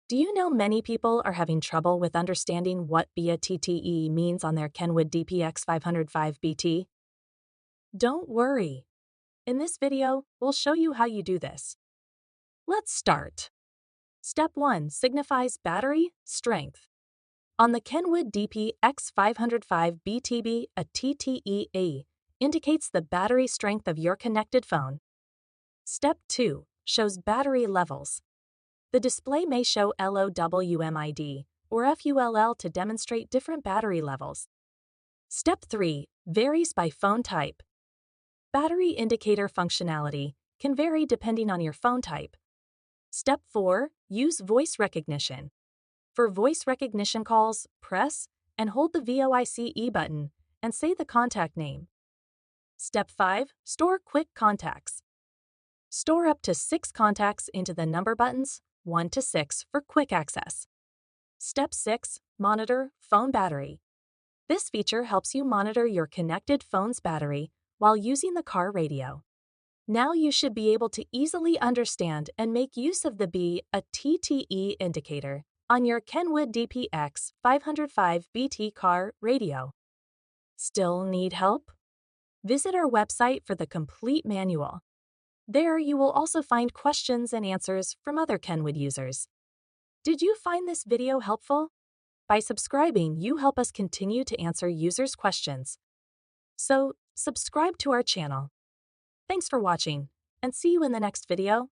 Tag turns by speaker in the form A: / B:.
A: Do you know many people are having trouble with understanding what BATTE means on their Kenwood DPX505BT? Don't worry. In this video, we'll show you how you do this. Let's start. Step 1 signifies battery strength. On the Kenwood DPX505BT, a TTEA indicates the battery strength of your connected phone. Step 2 shows battery levels. The display may show LOWMID or FULL to demonstrate different battery levels. Step 3 varies by phone type. Battery indicator functionality can vary depending on your phone type. Step 4 use voice recognition. For voice recognition calls, press and hold the VOICE button and say the contact name. Step 5 store quick contacts. Store up to 6 contacts into the number buttons 1 to 6 for quick access. Step 6 monitor phone battery. This feature helps you monitor your connected phone's battery while using the car radio. Now you should be able to easily understand and make use of the a TTE indicator on your Kenwood DPX505BT car radio. Still need help? Visit our website for the complete manual. There you will also find questions and answers from other Kenwood users. Did you find this video helpful? By subscribing, you help us continue to answer users' questions. So, subscribe to our channel. Thanks for watching, and see you in the next video.